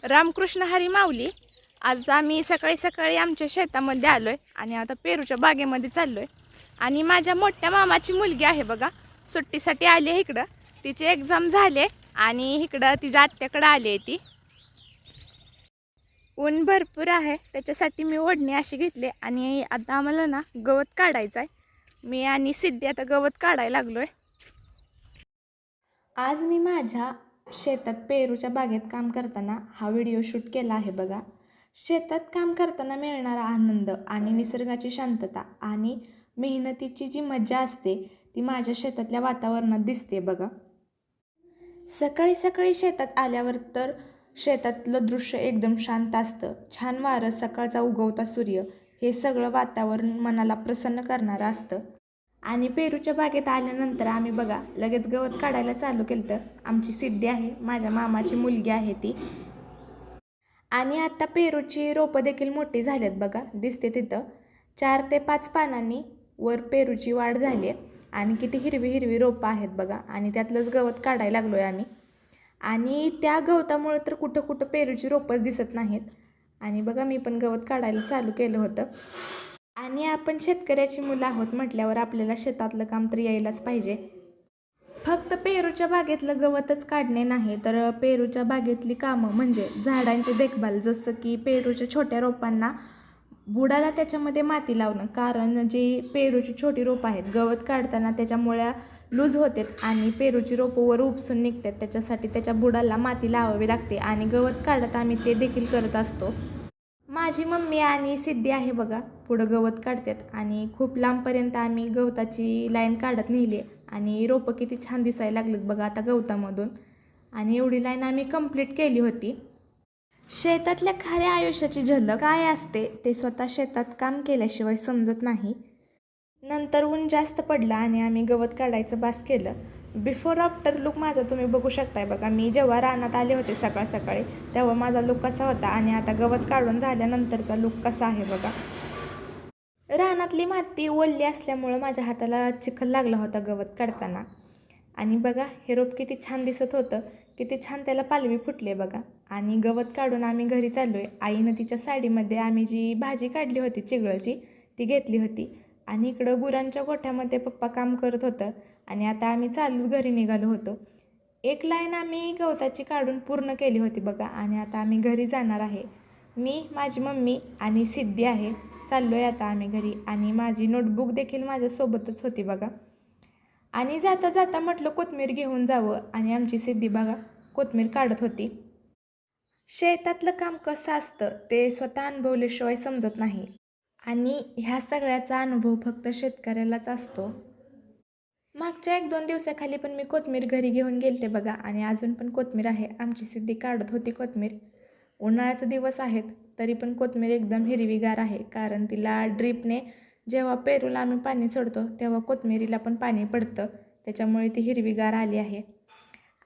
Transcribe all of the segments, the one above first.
रामकृष्ण हरी माऊली. आज आम्ही सकाळी सकाळी आमच्या शेतामध्ये आलोय आणि आता पेरूच्या बागेमध्ये चाललोय. आणि माझ्या मोठ्या मामाची मुलगी आहे बघा, सुट्टीसाठी आली आहे इकडं. तिचे एक्झाम झाले आणि इकडं तिच्या आत्याकडे आली आहे ती. ऊन भरपूर आहे त्याच्यासाठी मी ओढणी अशी घेतली आणि आता आम्हाला ना गवत काढायचं आहे. मी आणि सिद्धी आता गवत काढायला लागलोय. आज मी माझ्या शेतात पेरूच्या बागेत काम करताना हा व्हिडिओ शूट केला आहे बघा. शेतात काम करताना मिळणारा आनंद आणि निसर्गाची शांतता आणि मेहनतीची जी मजा असते ती माझ्या शेतातल्या वातावरणात दिसते बघा. सकाळी सकाळी शेतात आल्यावर तर शेतातलं दृश्य एकदम शांत असतं. छान वारं, सकाळचा उगवता सूर्य, हे सगळं वातावरण मनाला प्रसन्न करणारं असतं. आणि पेरूच्या बागेत आल्यानंतर आम्ही बघा लगेच गवत काढायला चालू केलं. आमची सिद्धी आहे, माझ्या मामाची मुलगी आहे ती. आणि आता पेरूची रोपं देखील मोठी झाली आहेत बघा, दिसते तिथं 4 ते 5 पानांनी वर पेरूची वाढ झाली आहे. आणि किती हिरवी हिरवी रोपं आहेत बघा. आणि त्यातलंच गवत काढायला लागलो आहे आम्ही. आणि त्या गवतामुळे तर कुठं कुठं पेरूची रोपंच दिसत नाहीत. आणि बघा मी पण गवत काढायला चालू केलं होतं. आणि आपण शेतकऱ्याची मुलं आहोत म्हटल्यावर आपल्याला शेतातलं काम तर यायलाच पाहिजे. फक्त पेरूच्या बागेतलं गवतच काढणे नाही तर पेरूच्या बागेतली कामं म्हणजे झाडांची देखभाल, जसं की पेरूच्या छोट्या रोपांना बुडाला त्याच्यामध्ये माती लावणं. कारण जी पेरूची छोटी रोपं आहेत, गवत काढताना त्याच्या मुळ्या लूज होतात आणि पेरूची रोपं वर उपसून निघतात. त्याच्यासाठी त्याच्या बुडाला माती लावावी लागते आणि गवत काढत आम्ही ते देखील करत असतो. माझी मम्मी आणि सिद्धी आहे बघा, पुढं गवत काढतात आणि खूप लांबपर्यंत आम्ही गवताची लाईन काढत नेली आणि रोपं किती छान दिसायला लागलीत बघा आता गवतामधून. आणि एवढी लाईन आम्ही कंप्लीट केली होती. शेतातल्या खऱ्या आयुष्याची झलक काय असते ते स्वतः शेतात काम केल्याशिवाय समजत नाही. नंतर ऊन जास्त पडलं आणि आम्ही गवत काढायचं बास केलं. बिफोर आफ्टर लुक माझा तुम्ही बघू शकताय बघा. मी जेव्हा रानात आले होते सकाळ सकाळी तेव्हा माझा लुक कसा होता आणि आता गवत काढून झाल्यानंतरचा लुक कसा आहे बघा. रानातली माती ओलली असल्यामुळं माझ्या हाताला चिखल लागला होता गवत काढताना. आणि बघा हे रोप किती छान दिसत होतं, किती छान त्याला पालवी फुटली बघा. आणि गवत काढून आम्ही घरी चाललो आहे. आईनं तिच्या साडीमध्ये आम्ही जी भाजी काढली होती चिगळची ती घेतली होती. आणि इकडं गुरांच्या गोठ्यामध्ये पप्पा काम करत होतं. आणि आता आम्ही चालूच घरी निघालो होतो. एक लाईन आम्ही गवताची काढून पूर्ण केली होती बघा. आणि आता आम्ही घरी जाणार आहे. मी, माझी मम्मी आणि सिद्धी आहे. चाललो आहे आता आम्ही घरी. आणि माझी नोटबुक देखील माझ्यासोबतच होती बघा. आणि जाता जाता म्हटलं कोथिंबीर घेऊन जावं आणि आमची सिद्धी बघा कोथिंबीर काढत होती. शेतातलं काम कसं असतं ते स्वतः अनुभवल्याशिवाय समजत नाही. आणि ह्या सगळ्याचा अनुभव फक्त शेतकऱ्यालाच असतो. मागच्या 1-2 दिवसाखाली पण मी कोथिंबीर घरी घेऊन गेलते बघा. आणि अजून पण कोथिंबीर आहे. आमची सिद्धी काढत होती कोथिंबीर. उन्हाळ्याचे दिवस आहेत तरी पण कोथिंबीर एकदम हिरवीगार आहे. कारण तिला ड्रीपने जेव्हा पेरूला आम्ही पाणी सोडतो तेव्हा कोथिंबीरीला पण पाणी पडतं, त्याच्यामुळे ती हिरवीगार आली आहे.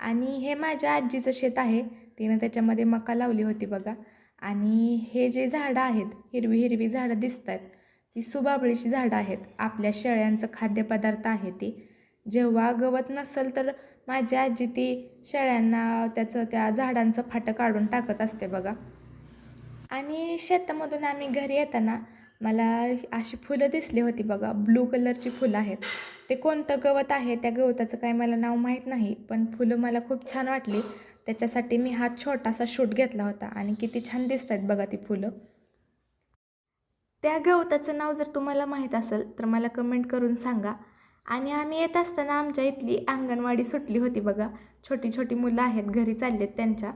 आणि हे माझ्या आजीचं शेत आहे. तिनं त्याच्यामध्ये मका लावली होती बघा. आणि हे जे झाडं आहेत, हिरवी हिरवी झाडं दिसत आहेत, ती सुबाबळीची झाडं आहेत. आपल्या शेळ्यांचं खाद्यपदार्थ आहे ती. जेव्हा गवत नसेल तर माझी आजी ती शेळ्यांना त्या झाडांचं फाटं काढून टाकत असते बघा. आणि शेतामधून आम्ही घरी येताना मला अशी फुलं दिसली होती बघा, ब्लू कलरची फुलं आहेत. ते कोणतं गवत आहे त्या गवताचं काय मला नाव माहीत नाही, पण फुलं मला खूप छान वाटली. त्याच्यासाठी मी हा छोटासा शूट घेतला होता. आणि किती छान दिसत आहेत बघा ती फुलं. त्या गवताचं नाव जर तुम्हाला माहीत असेल तर मला कमेंट करून सांगा. आणि आम्ही येत असताना आमच्या इथली अंगणवाडी सुटली होती बघा. छोटी छोटी मुलं आहेत, घरी चाललेत त्यांच्या.